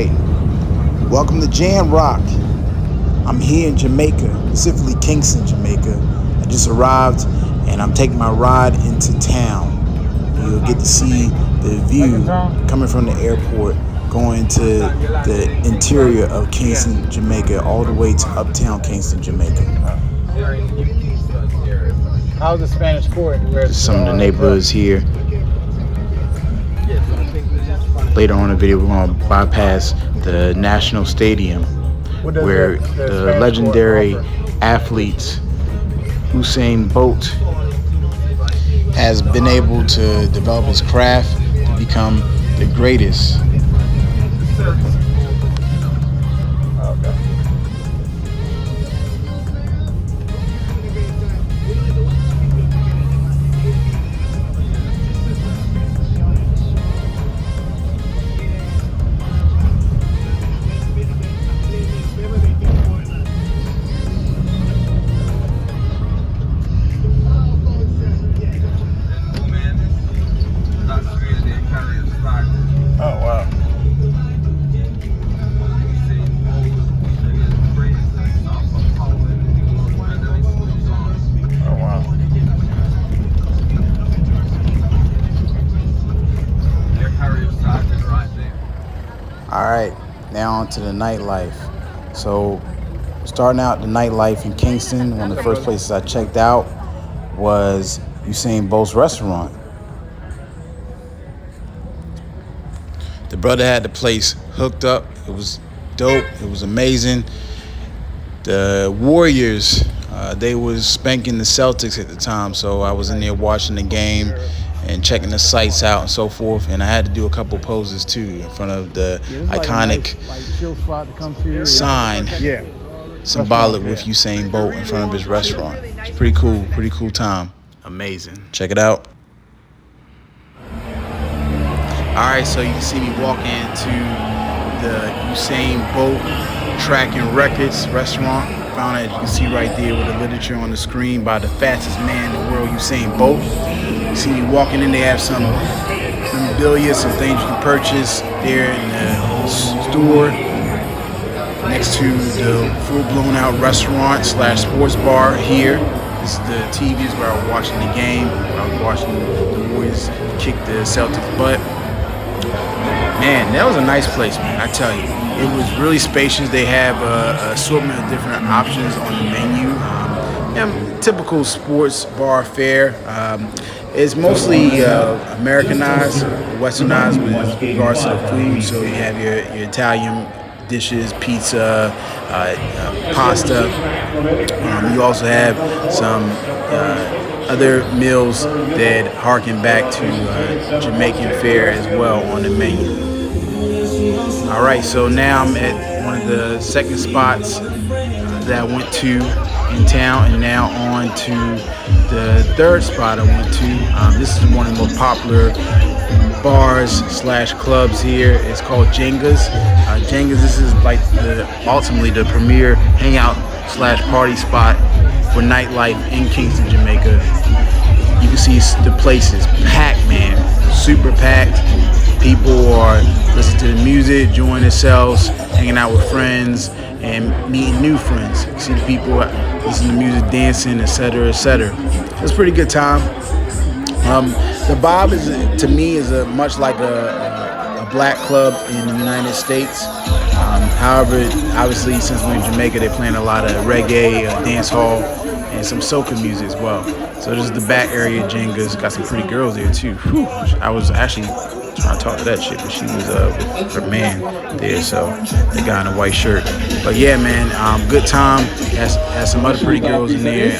right, welcome to Jamrock. I'm here in Jamaica, specifically Kingston, Jamaica. I just arrived and I'm taking my ride into town. You'll get to see the view coming from the airport, going to the interior of Kingston, Jamaica, all the way to uptown Kingston, Jamaica. How's the Spanish Fort? Some of the neighborhoods here. Later on in the video, we're going to bypass the National Stadium, where the legendary athletes Usain Bolt has been able to develop his craft to become the greatest. Alright, now on to the nightlife. So, starting out the nightlife in Kingston, one of the first places I checked out was Usain Bolt's restaurant. The brother had the place hooked up. It was dope. It was amazing. The Warriors, they was spanking the Celtics at the time, so I was in there watching the game and checking the sites out and so forth, and I had to do a couple poses too in front of the iconic sign, symbolic with Usain Bolt in front of his restaurant. It's pretty cool time. Amazing. Check it out. Alright, so you can see me walking into the Usain Bolt Track and Records restaurant. Found it, you can see right there with the literature on the screen by the fastest man in the world, Usain Bolt. You see me walking in, they have some memorabilia, some things you can purchase there in the store next to the full-blown out restaurant / sports bar here. This is the TVs where I was watching the game. I was watching the Warriors kick the Celtics butt. Man, that was a nice place, man, I tell you. It was really spacious. They have an assortment of different options on the menu. Typical sports bar fare. It's mostly Americanized, Westernized with regards to the food. So you have your Italian dishes, pizza, pasta. You also have some other meals that harken back to Jamaican fare as well on the menu. All right, so now I'm at one of the second spots that I went to in town, and now on to the third spot I went to. This is one of the most popular bars / clubs here. It's called Jenga's. Jenga's, this is like ultimately the premier hangout / party spot for nightlife in Kingston, Jamaica. You can see the place is packed, man, super packed. People are listening to the music, enjoying themselves, hanging out with friends, and meeting new friends. You see the people listening to music, dancing, etc., etc. It's a pretty good time. The vibe is, to me, is much like a black club in the United States. However, obviously, since we're in Jamaica, they're playing a lot of reggae, dance hall, and some soca music as well. So this is the back area of Jenga's. Got some pretty girls there too. Whew. I was actually trying to talk to that chick, but she was with her man there, so the guy in a white shirt. But yeah, man, good time. Has some other pretty girls in there.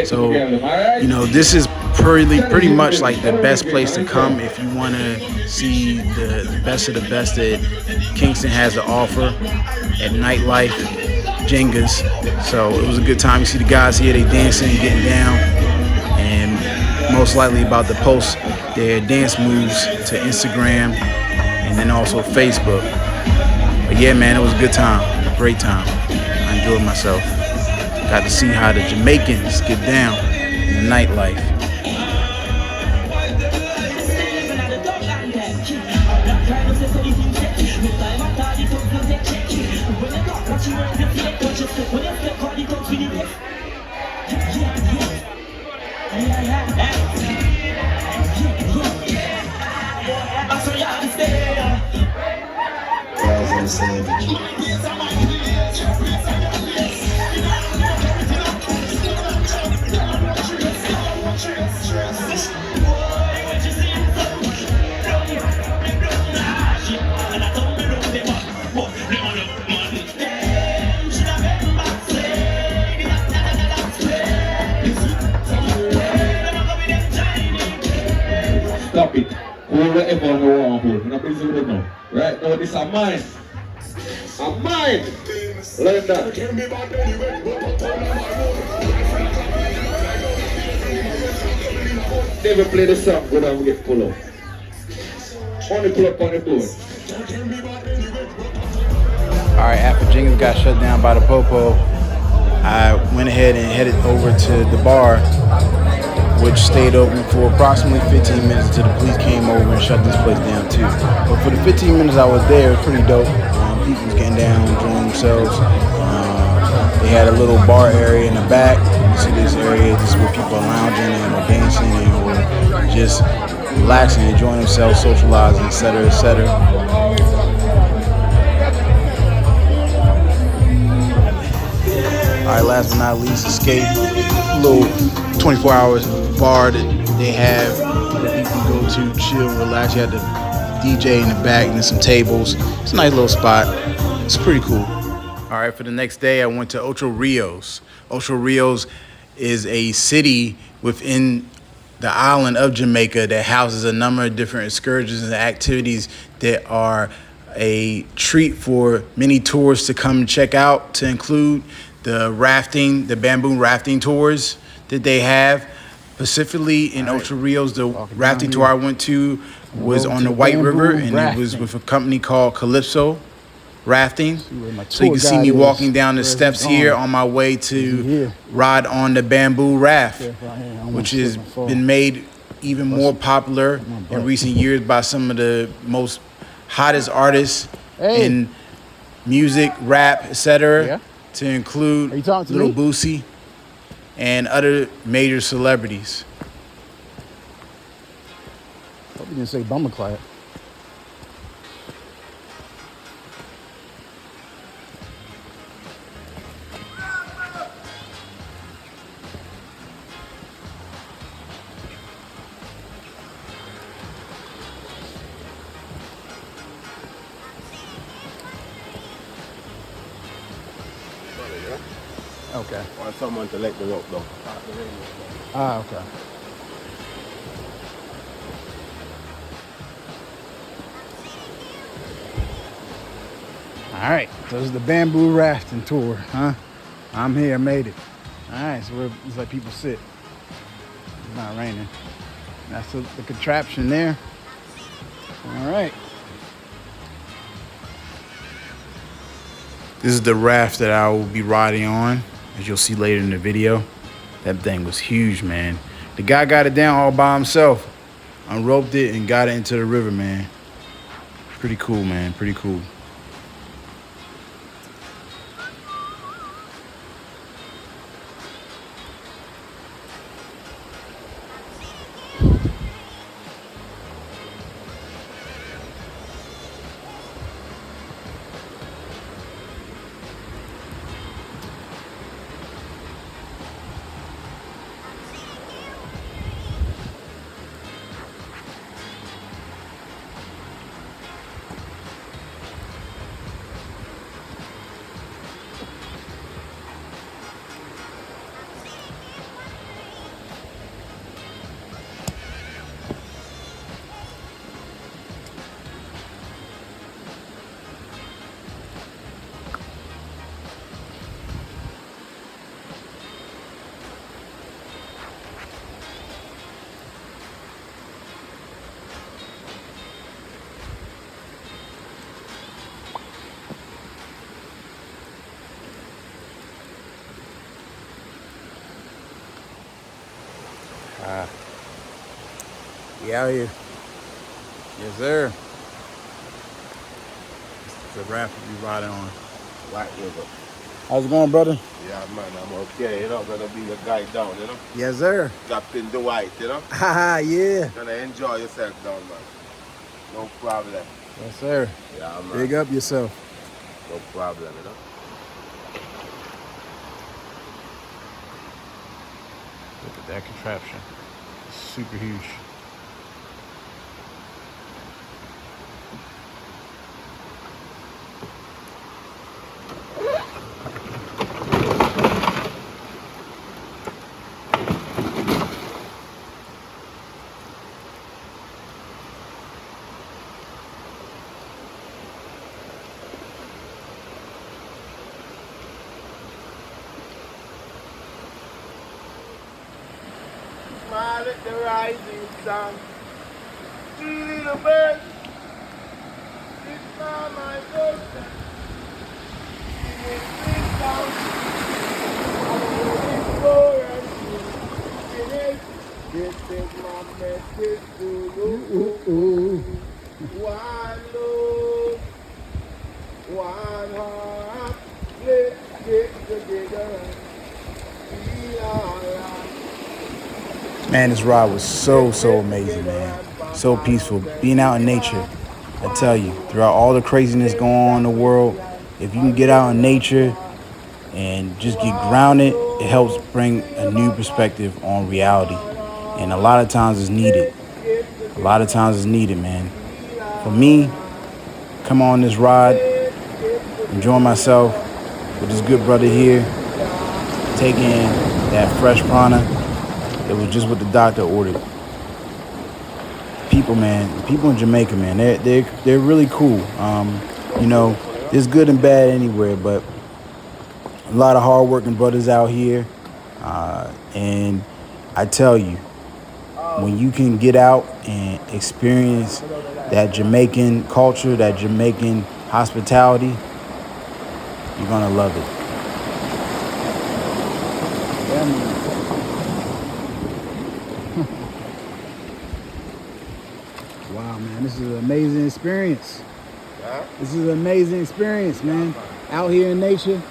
So you know, this is pretty much like the best place to come if you want to see the best of the best that Kingston has to offer at nightlife, Jenga's. So it was a good time. You see the guys here, they dancing, getting down, and most likely about to post their dance moves to Instagram and then also Facebook. But yeah, man, it was a good time, a great time. I enjoyed myself. Got to see how the Jamaicans get down in the nightlife. right now, this is mine. A mine. Learn that. Never play the song, go down and get pull up. Only pull up on the board. Alright, after Jenkins got shut down by the Popo, I went ahead and headed over to the bar, which stayed open for approximately 15 minutes until the police came over and shut this place down too. But for the 15 minutes I was there, it was pretty dope. People was getting down, enjoying themselves. They had a little bar area in the back. You see this area, this is where people are lounging and or dancing and or just relaxing, enjoying themselves, socializing, etc., etc. Alright, last but not least, Escape, a little 24 hours bar that they have that you can go to, chill, relax. You had the DJ in the back and then some tables. It's a nice little spot. It's pretty cool. Alright, for the next day, I went to Ocho Rios. Ocho Rios is a city within the island of Jamaica that houses a number of different excursions and activities that are a treat for many tourists to come and check out, to include the rafting, the bamboo rafting tours that they have. Specifically in Ocho Rios, the rafting tour I went to was on the White River, and it was with a company called Calypso Rafting. So you can see me walking down the steps here on my way to ride on the bamboo raft, which has been made even more popular in recent years by some of the most hottest artists in music, rap, etc., to include Lil Boosie and other major celebrities. Hope you didn't say bummer clap. Okay. I want someone to let the rope go. Ah, okay. All right, so this is the bamboo rafting tour, huh? I'm here, made it. All right, so where it's like people sit. It's not raining. That's the contraption there. All right. This is the raft that I will be riding on, as you'll see later in the video. That thing was huge, man. The guy got it down all by himself, unroped it and got it into the river, man. Pretty cool, man, pretty cool. We out here. Yes, sir. It's the raft we riding on. White River. How's it going, brother? Yeah, man, I'm okay. You know, gonna be a guy down, you know? Yes, sir. Captain the White, you know? Haha, yeah. Gonna enjoy yourself down, man. No problem. Yes, sir. Yeah, man. Big up yourself. No problem, you know? Look at that contraption. It's super huge. let the rising sun. Three little birds, sit by my doorstep. Singing sweet songs. I'm waiting for a finish. This is my message to you. One love, one heart. Let's get together and feel alright. Man, this ride was so amazing, man. So peaceful. Being out in nature, I tell you, throughout all the craziness going on in the world, if you can get out in nature and just get grounded, it helps bring a new perspective on reality. And a lot of times it's needed. A lot of times it's needed, man. For me, come on this ride, enjoying myself with this good brother here, taking that fresh prana. It was just what the doctor ordered. People, man, people in Jamaica, man, they're really cool. You know, there's good and bad anywhere, but a lot of hardworking brothers out here. And I tell you, when you can get out and experience that Jamaican culture, that Jamaican hospitality, you're gonna love it. Yeah, man. Wow, man, this is an amazing experience. Huh? This is an amazing experience, man. Out here in nature.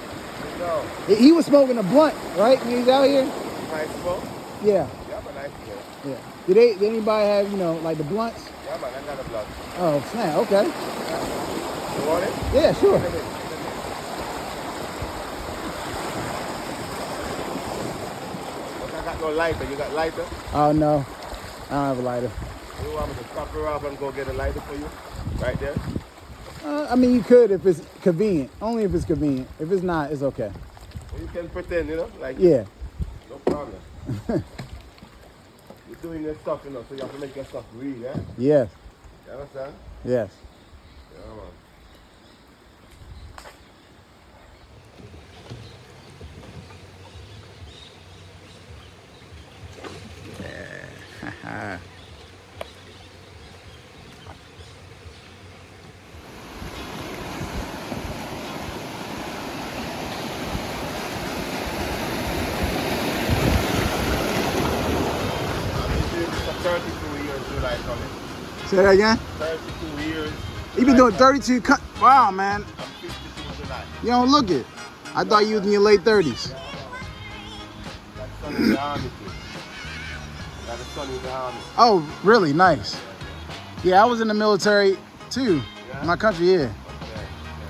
No, He was smoking a blunt, right? When he's out here. nice smoke. Yeah, Yeah, but nice smoke. yeah. Did anybody have, you know, like the blunts? Yeah, man, I got a blood. Oh, snap. Okay. You want it? Yeah, sure. But I got no lighter. You got lighter? Oh no, I don't have a lighter. You want me to stop her off and go get a lighter for you? Right there? I mean, you could if it's convenient. Only if it's convenient. If it's not, it's okay. Well, you can pretend, you know? Like, Yeah. no problem. You're doing your stuff, you know, so you have to make your stuff real, eh? Yes. You understand? Yes. Yeah, man. I've been doing this for 32 years, July coming. Say that again. 32 years. You been doing 32. Wow, man. I'm 52 July. You don't look it. I thought you was in your late 30s. Got son in the army, too. Got a son in the army. Oh, really? Nice. Yeah, I was in the military too. Yeah? My country, yeah.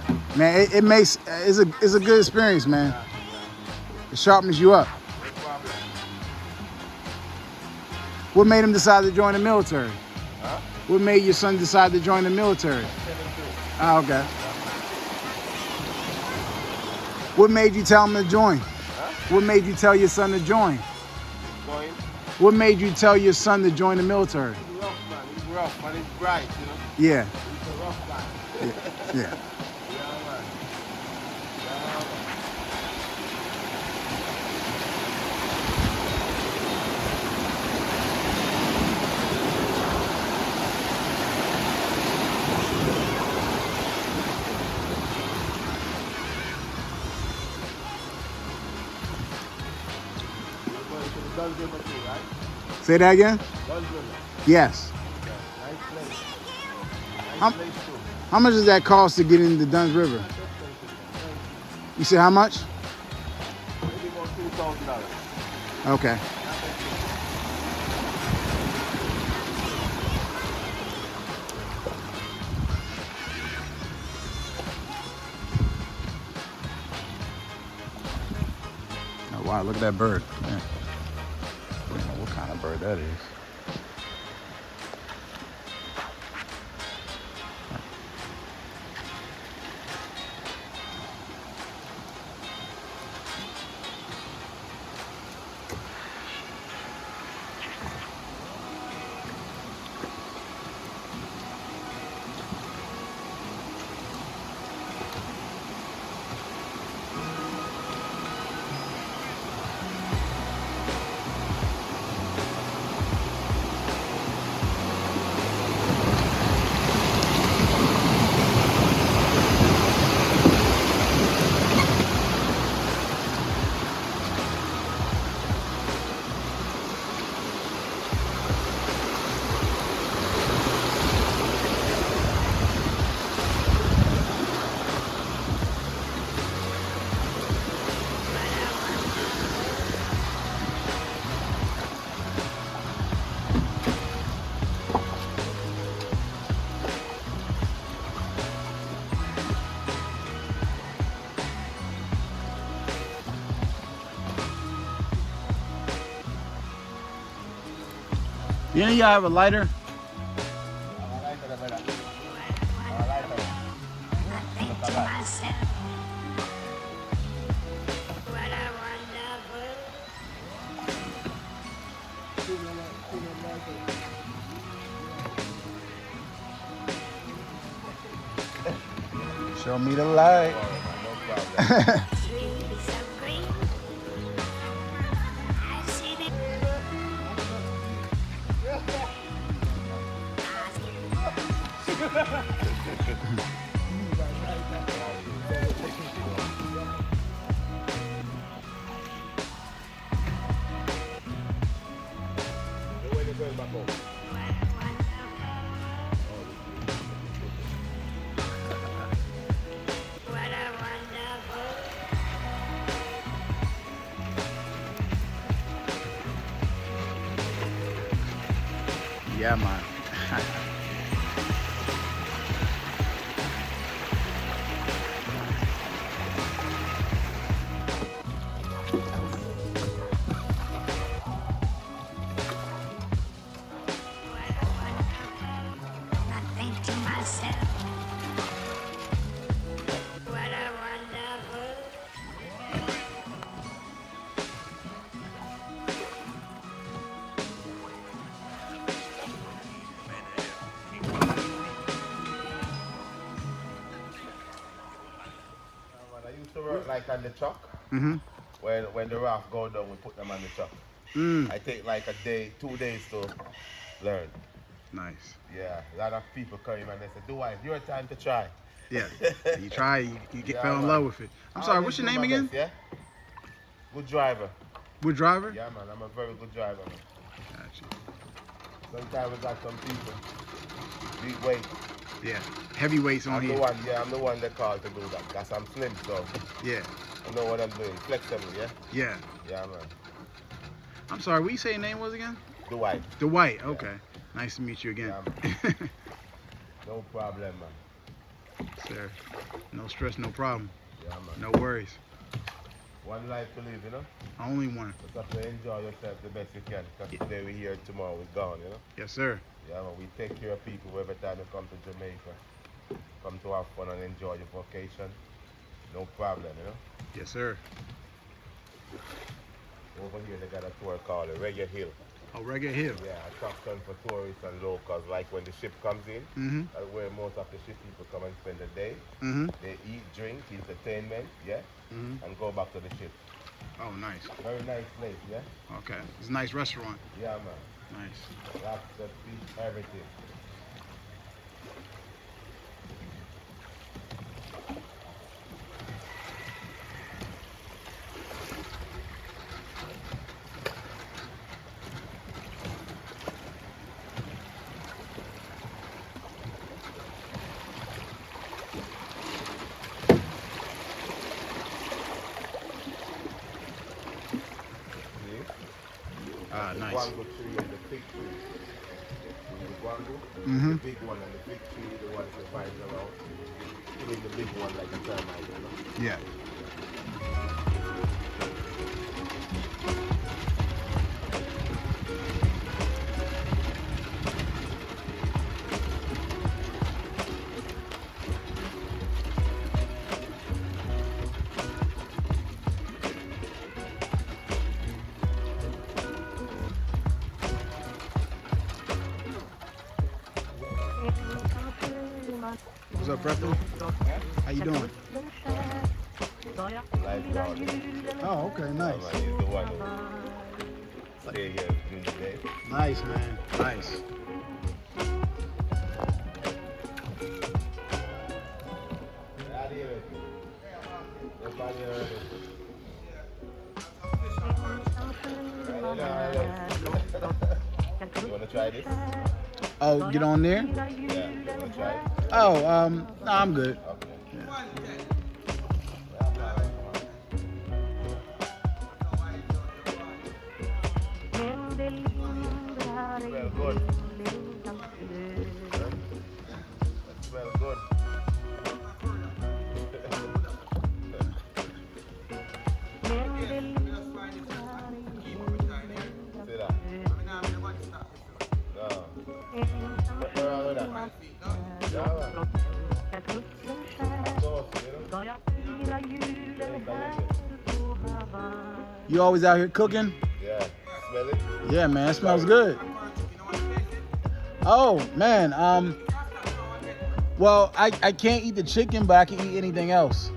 Okay. Man, it makes it's a good experience, man. It sharpens you up. No problem. What made him decide to join the military? Huh? What made your son decide to join the military? 72. Oh, okay. What made you tell him to join? Huh? What made you tell your son to join? Going? What made you tell your son to join the military? He's rough, man. He's rough, but he's bright, you know? Yeah, He's a rough guy. yeah. Yeah, man. Yeah, man. You're going to the Duns River too, right? Say that again? Duns River. Yes. Yeah, nice place. How- Nice place too. How much does that cost to get into the Duns River? You said how much? Maybe about $2,000. Okay. Oh, wow, look at that bird. Man. I don't know what kind of bird that is. You know, y'all have a lighter? Show me the light. Yeah, man. I used to work like on the truck. Mm-hmm. When the raft go down, we put them on the truck. I take like a day, 2 days to learn. Nice. Yeah, a lot of people come in and they say, "Dwight, your time to try." Yeah. You try, you Yeah, fell in man. love with it. I'm sorry, Always what's your do name my again? best, yeah? Good driver. Good driver? Yeah, man, I'm a very good driver, man. Gotcha. Sometimes we got some people, big weight. Yeah. Heavyweights on I'm the here. one, yeah, I'm the one they call to do that. Because I'm slim, so Yeah. I know what I'm doing. Flexible, yeah? Yeah. Yeah, man. I'm sorry, what you say your name was again? Dwight. Dwight. Okay. Nice to meet you again. Yeah, no problem, man. Sir. No stress, no problem. Yeah, man. No worries. One life to live, you know? Only one. Just have to enjoy yourself the best you can. Because today we're here, tomorrow we're gone, you know? Yes, sir. Yeah, man, we take care of people every time they come to Jamaica. Come to have fun and enjoy your vacation. No problem, you know? Yes, sir. Over here they got a tour called Reggae Hill. Oh, Reggae Hill. Yeah, attraction for tourists and locals. Like when the ship comes in, Mm-hmm. that's where most of the ship people come and spend the day. Mm-hmm. They eat, drink, entertainment, yeah, Mm-hmm. and go back to the ship. Oh, nice. Very nice place, yeah? Okay. It's a nice restaurant. Yeah, man. Nice. Lobster, fish, everything. See? Ah, The nice. guango tree and the fig tree. The guango, Mm-hmm. the big one, and the fig tree, the ones that find around. You need the big one like a termite, you know? Yeah. What's up, Breathless? How you doing? Life garden. Oh, okay, nice. He's the one who stay here during the day. Nice, man. Nice. You want to try this? Oh, get on there? Yeah. You want to try it? Oh, no, I'm good. Okay. Smell good. That smell good. See that? You always out here cooking? Yeah. Smell it? Yeah, man, it smells good. Oh, man. Well, I can't eat the chicken, but I can eat anything else.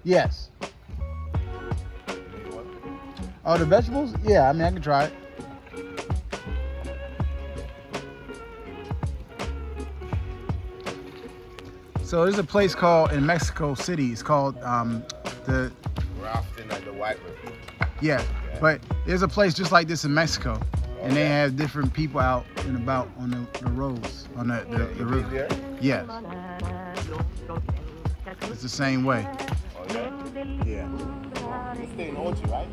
Yes. Oh, the vegetables? Yeah, I mean, I can try it. So there's a place called in Mexico City. It's called the Rafting at the White River. yeah. But there's a place just like this in Mexico, and they have different people out and about on the roads on the river. There? Yes. It's the same way. Oh, yeah? Yeah. You stay in Ocho, right?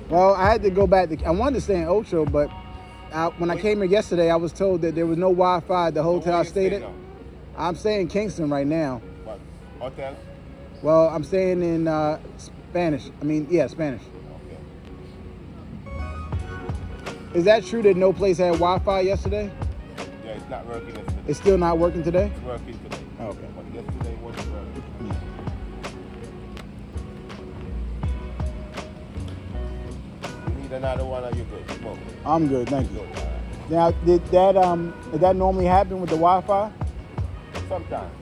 Well, I had to go back. I wanted to stay in Ocho, but when I came here yesterday, I was told that there was no Wi-Fi at the hotel I stayed at. I'm staying in Kingston right now. What? Hotel? Well, I'm staying in Spanish. Spanish. Okay. Is that true that no place had Wi-Fi yesterday? Yeah, it's not working yesterday. It's still not working today? It's working today. Oh, okay. But yesterday it wasn't working. You need another one or you good? Smoke. I'm good, thank you. Good, all right. Now, did that normally happen with the Wi-Fi? Sometimes.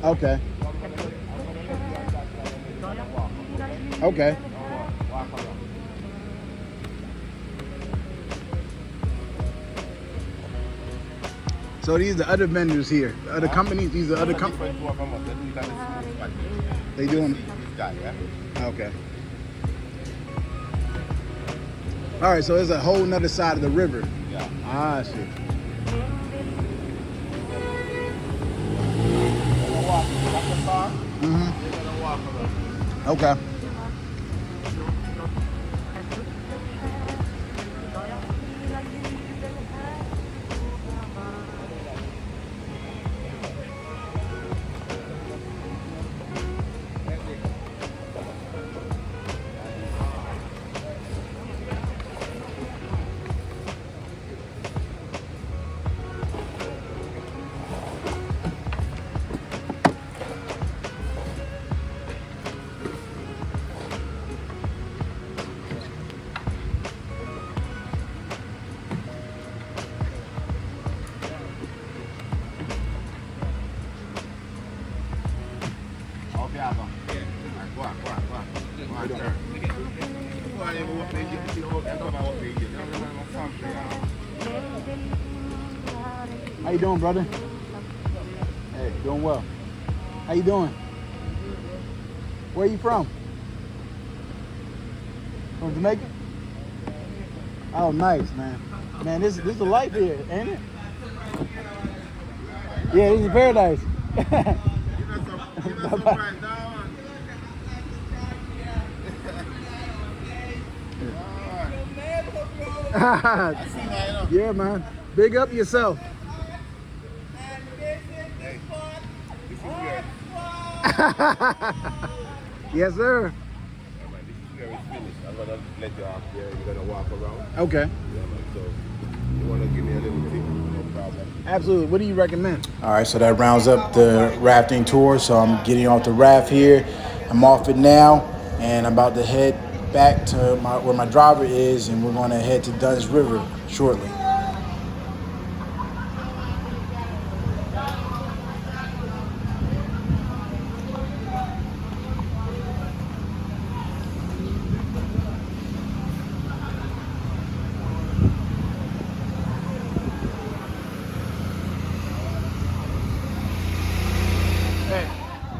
Okay. Okay. So these are the other vendors here. The other companies, these are other companies. They doing okay. All right, so there's a whole nother side of the river. Yeah. Ah, I see. Okay. How you doing, brother? Hey, doing well. How you doing? Where you from? From Jamaica? Oh, nice, man. Man, this is the life here, ain't it? Yeah, this is paradise. Yeah, man. Big up yourself. Yes, sir. This is where it's finished. I'm gonna let you off there. You're gonna walk around. Okay. Yeah, man. So you wanna give me a little tip? No problem. Absolutely. What do you recommend? All right, so that rounds up the rafting tour. So I'm getting off the raft here. I'm off it now, and I'm about to head back to where my driver is, and we're going to head to Dunn's River shortly.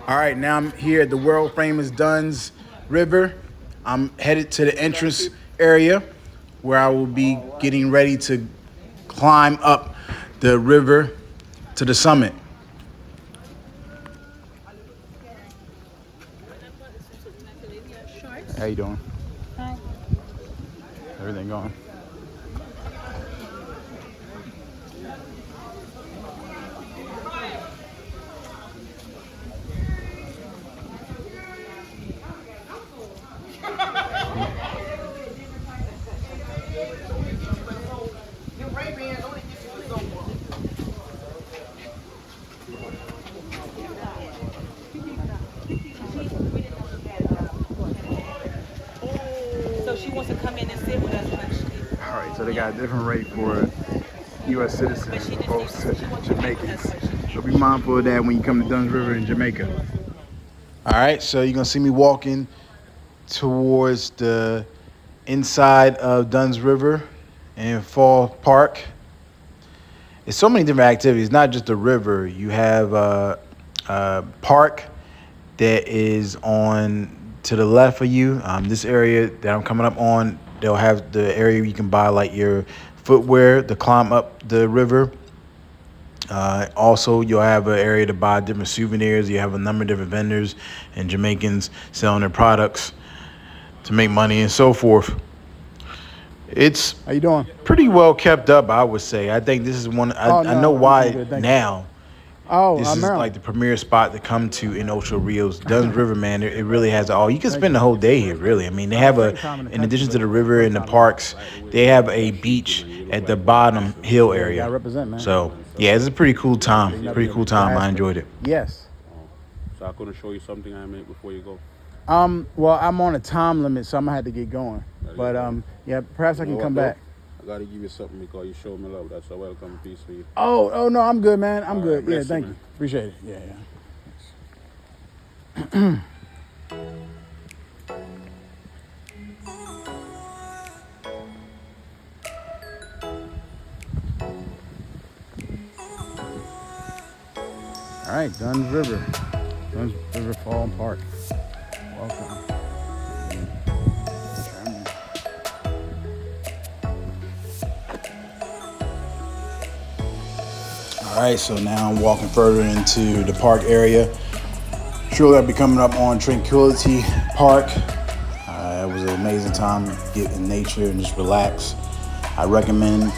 All right, now I'm here at the world famous Dunn's River. I'm headed to the entrance area where I will be getting ready to climb up the river to the summit. How you doing? Hi. Everything going? wants to come in and sit with us, but All right, so they got a different rate for U.S. citizens but as she just opposed needs she to wants to meet with us, Jamaicans. but she So can't. be mindful of that when you come to Dunn's River in Jamaica. All right, so you're gonna see me walking towards the inside of Dunn's River and Fall Park. There's so many different activities, not just the river. You have a park that is on to the left of you. This area that I'm coming up on, they'll have the area you can buy like your footwear to climb up the river. Also, you'll have an area to buy different souvenirs. You have a number of different vendors and Jamaicans selling their products to make money and so forth. It's How you doing? pretty well kept up, I would say. I think this is one. Oh I know no, I'm why good. Thank you. now. Oh, This is like Maryland. the premier spot to come to in Ocho Rios. Dunn's River, man, it really has it all. You can spend the whole day here, really. I mean, they have Second time in the in country, addition to but the river first and the time. parks, they have a beach at the bottom hill Yeah, area. gotta represent, man. So, yeah, it's a pretty cool time. Pretty cool time. I enjoyed it. Yes. So I'm gonna show you something I made before you go. Well, I'm on a time limit, so I'm gonna have to get going. But yeah, perhaps I can come back. I gotta give you something because you showed me love. That's a welcome piece for you. Oh no, I'm good, man. I'm All good. right, Yeah, bless you, thank man. you. Appreciate it. Yeah, yeah. All right, Dunn's River. Dunn's River Fall Park. Welcome. All right, so now I'm walking further into the park area. Surely I'll be coming up on Tranquility Park. It was an amazing time to get in nature and just relax. I recommend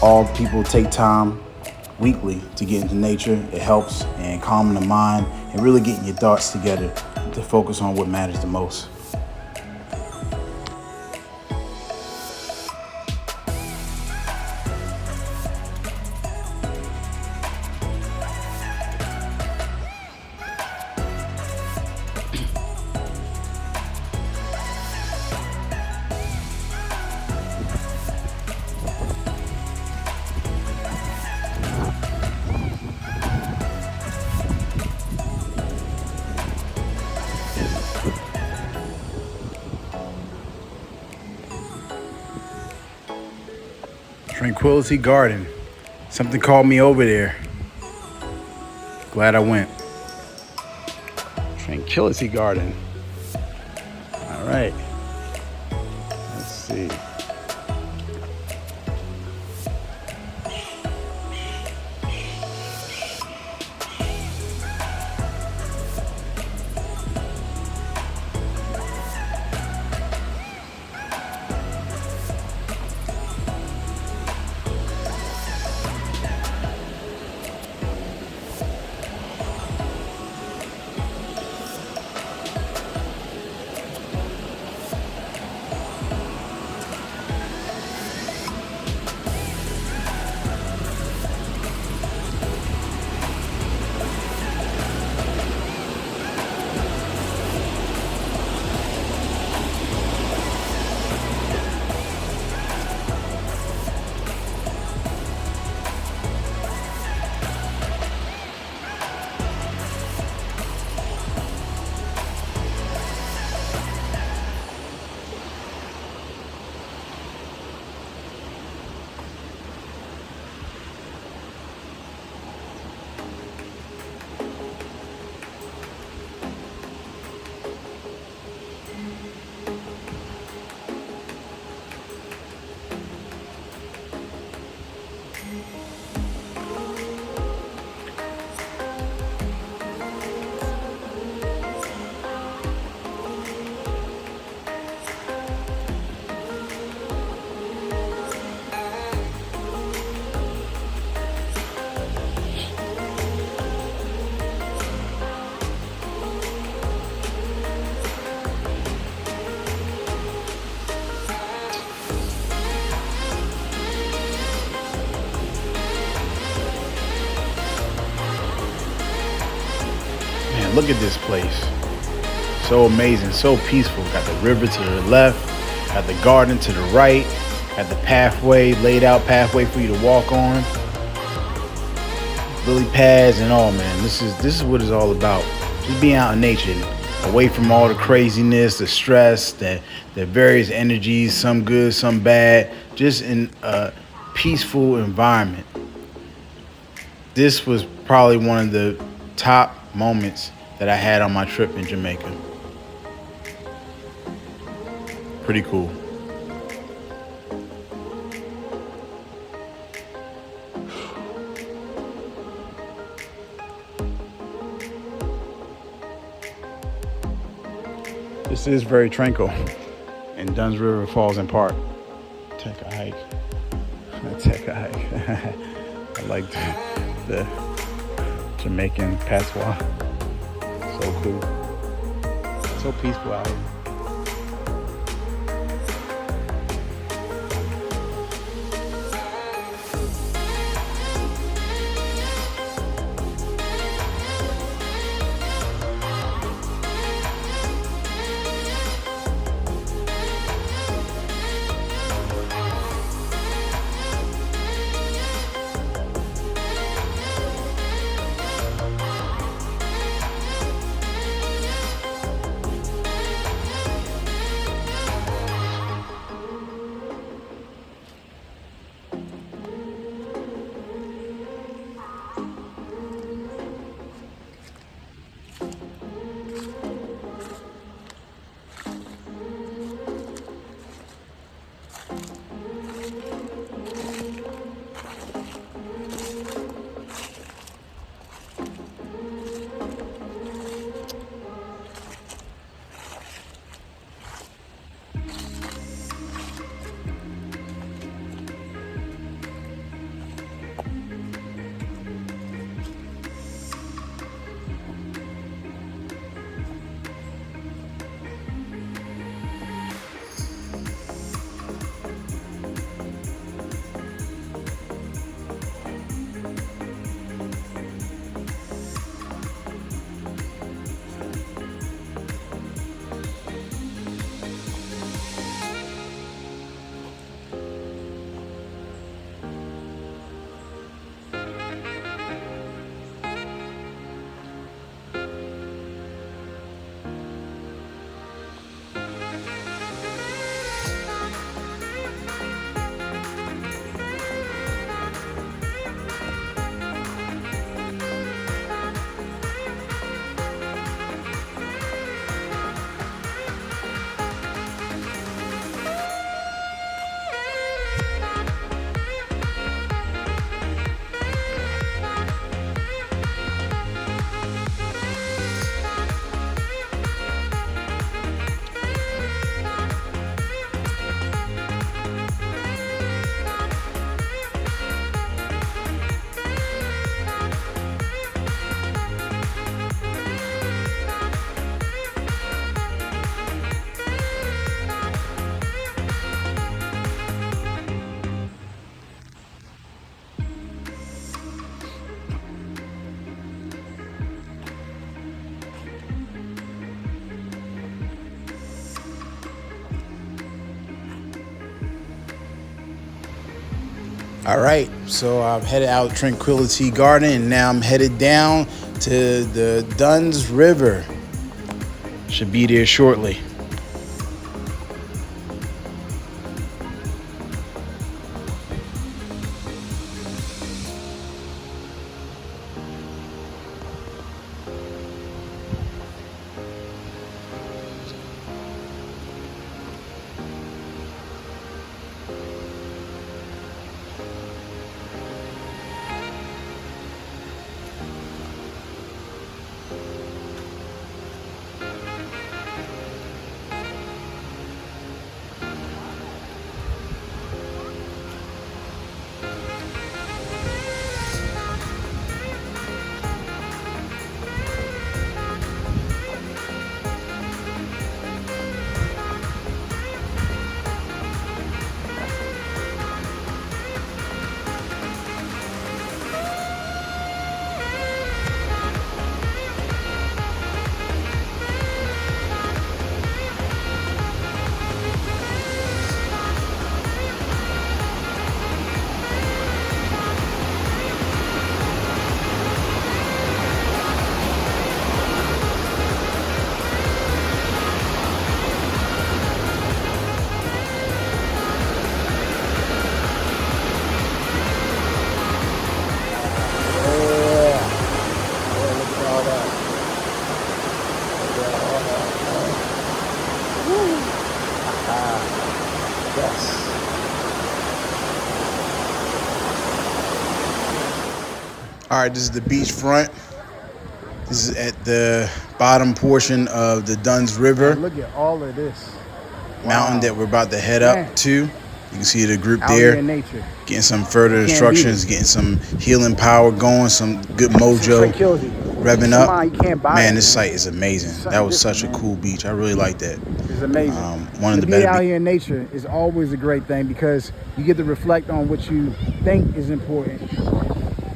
all people take time weekly to get into nature. It helps and calming the mind and really getting your thoughts together to focus on what matters the most. Tranquility Garden. Something called me over there. Glad I went. Tranquility Garden. All right. Let's see. Man, look at this place. So amazing, so peaceful. Got the river to the left, Got the garden to the right. Got the pathway, laid out pathway for you to walk on. Lily pads and all, man. This is what it's all about. Just being out in nature, away from all the craziness, the stress, the various energies, some good, some bad. Just in a peaceful environment. This was probably one of the top moments that I had on my trip in Jamaica. Pretty cool. This is very tranquil in Dunn's River Falls and Park. Take a hike. Take a hike. I like the Jamaican patois. So cool. So peaceful out here. All right, so I've headed out Tranquility Garden, and now I'm headed down to the Dunn's River. Should be there shortly. All right, this is the beach front. This is at the bottom portion of the Dunn's River Man, look at all of this. mountain that we're about to head Man. up to. You can see the group Out here there, in nature. getting some further You can't beat instructions, it. getting some healing power going, some good mojo, Tranquility. revving Come up. on, you can't buy Man, that, this man. site is amazing. Something That was such a different, cool beach. I really like that. It's amazing. One of the being better out here in nature is always a great thing because you get to reflect on what you think is important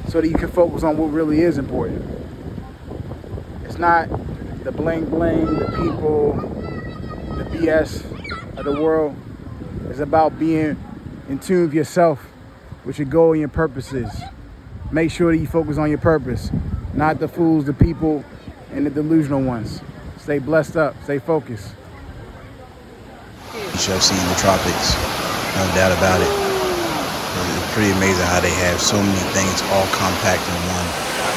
so that you can focus on what really is important. It's not the bling bling, the people, the BS of the world. It's about being in tune with yourself, what your goal and your purpose is. Make sure that you focus on your purpose, not the fools, the people, and the delusional ones. Stay blessed up, stay focused. You should have seen the tropics, no doubt about it. It's pretty amazing how they have so many things all compact in one.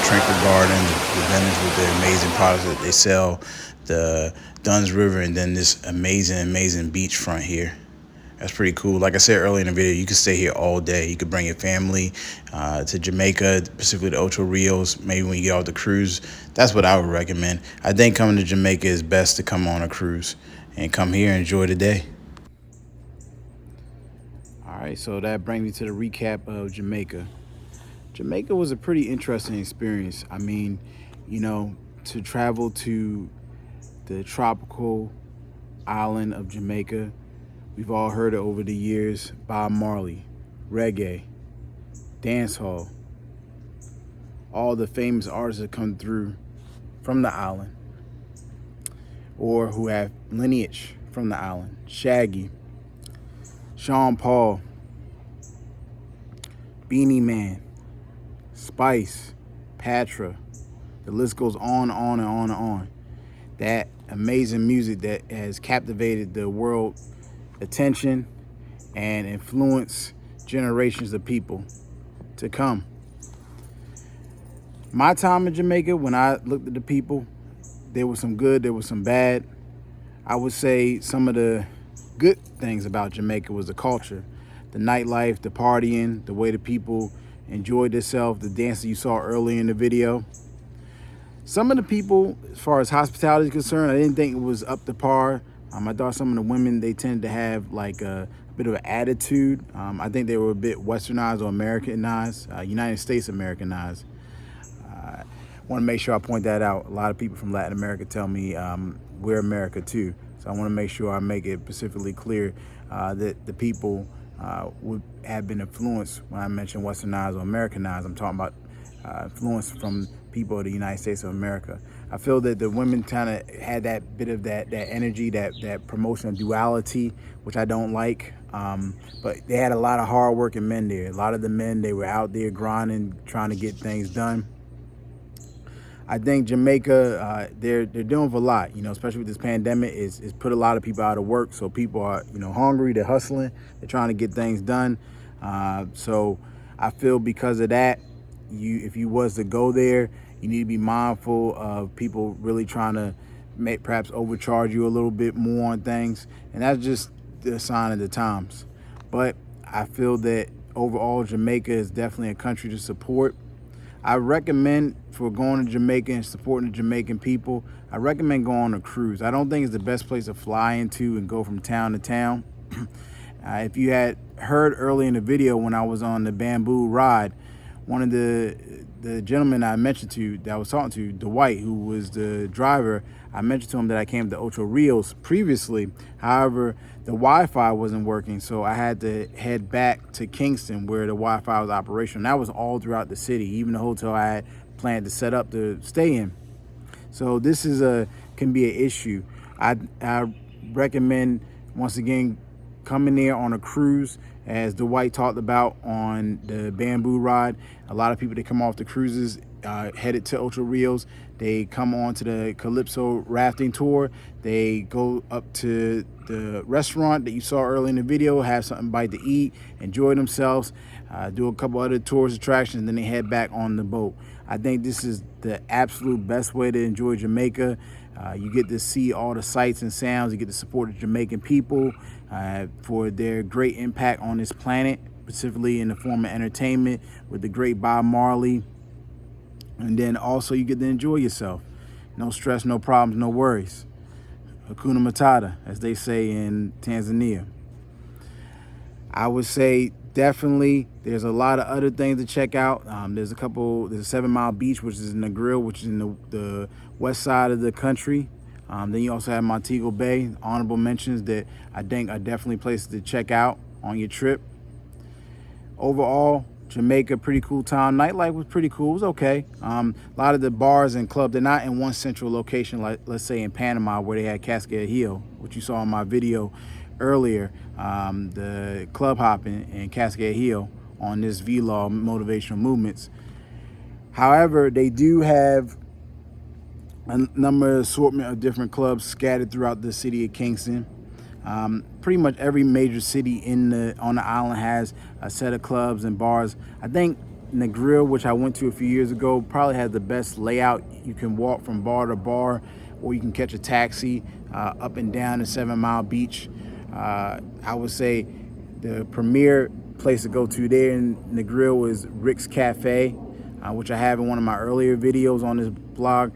Tranquility Garden, the vendors with the amazing products that they sell, the Dunn's River, and then this amazing beachfront here. That's pretty cool. Like I said earlier in the video, you can stay here all day. You could bring your family to Jamaica, specifically the Ocho Rios, maybe when you get off the cruise. That's what I would recommend. I think coming to Jamaica is best to come on a cruise and come here and enjoy the day. All right, so that brings me to the recap of Jamaica. Jamaica was a pretty interesting experience. I mean, you know, to travel to the tropical island of Jamaica, we've all heard it over the years: Bob Marley, reggae, dancehall, all the famous artists that come through from the island or who have lineage from the island. Shaggy, Sean Paul, Beanie Man, Spice, Patra. The list goes on and on and on and on. That amazing music that has captivated the world attention and influenced generations of people to come. My time in Jamaica, when I looked at the people, there was some good, there was some bad. I would say some of the good things about Jamaica was the culture, the nightlife, the partying, the way the people enjoyed themselves, the dance that you saw earlier in the video. Some of the people, as far as hospitality is concerned, I didn't think it was up to par. I thought some of the women, they tended to have like a bit of an attitude. I think they were a bit westernized or Americanized, United States Americanized. I want to make sure I point that out. A lot of people from Latin America tell me we're America too. So I want to make sure I make it specifically clear that the people would have been influenced when I mention westernized or Americanized. I'm talking about influence from people of the United States of America. I feel that the women kind of had that bit of that energy, that promotion of duality, which I don't like. But they had a lot of hard-working men there. A lot of the men, they were out there grinding, trying to get things done. I think Jamaica, they're doing a lot, you know, especially with this pandemic. It's put a lot of people out of work. So people are, you know, hungry, they're hustling, they're trying to get things done. So I feel because of that, if you was to go there, you need to be mindful of people really trying to perhaps overcharge you a little bit more on things. And that's just the sign of the times. But I feel that overall, Jamaica is definitely a country to support. I recommend, for going to Jamaica and supporting the Jamaican people, I recommend going on a cruise. I don't think it's the best place to fly into and go from town to town. If you had heard early in the video when I was on the bamboo ride, one of the gentlemen I mentioned to, that I was talking to, Dwight, who was the driver, I mentioned to him that I came to Ocho Rios previously. However, the Wi-Fi wasn't working, so I had to head back to Kingston where the Wi-Fi was operational. And that was all throughout the city, even the hotel I had planned to set up to stay in. So this can be an issue. I recommend, once again, coming there on a cruise, as Dwight talked about on the bamboo ride. A lot of people that come off the cruises headed to Ocho Rios, they come on to the Calypso rafting tour. They go up to the restaurant that you saw earlier in the video, have something bite to eat, enjoy themselves, do a couple other tourist attractions, and then they head back on the boat. I think this is the absolute best way to enjoy Jamaica. You get to see all the sights and sounds. You get to support the Jamaican people for their great impact on this planet, specifically in the form of entertainment with the great Bob Marley, And then also you get to enjoy yourself. No stress, no problems, no worries. Hakuna Matata, as they say in Tanzania. I would say definitely there's a lot of other things to check out. There's a 7 Mile Beach, which is in the Grill, which is in the west side of the country. Then you also have Montego Bay, honorable mentions that I think are definitely places to check out on your trip. Overall, Jamaica, pretty cool town. Nightlife was pretty cool. It was okay. A lot of the bars and clubs, they're not in one central location, like let's say in Panama where they had Cascade Hill, which you saw in my video earlier, the club hopping in Cascade Hill on this vlog, Motivational Movements. However, they do have a number of assortment of different clubs scattered throughout the city of Kingston. Pretty much every major city on the island has a set of clubs and bars. I think Negril, which I went to a few years ago, probably has the best layout. You can walk from bar to bar, or you can catch a taxi up and down the 7 Mile Beach. I would say the premier place to go to there in Negril is Rick's Cafe, which I have in one of my earlier videos on this blog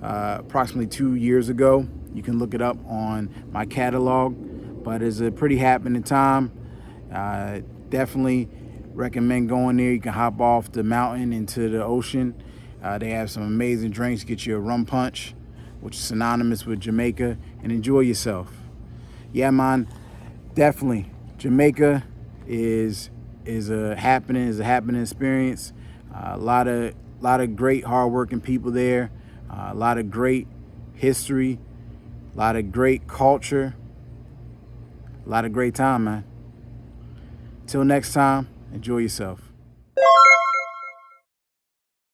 approximately 2 years ago. You can look it up on my catalog, but it's a pretty happening time. Definitely recommend going there. You can hop off the mountain into the ocean. They have some amazing drinks. Get you a rum punch, which is synonymous with Jamaica, and enjoy yourself. Yeah, man, definitely. Jamaica is a happening experience. A lot of great hardworking people there. A lot of great history. A lot of great culture. A lot of great time, man. Till next time, enjoy yourself.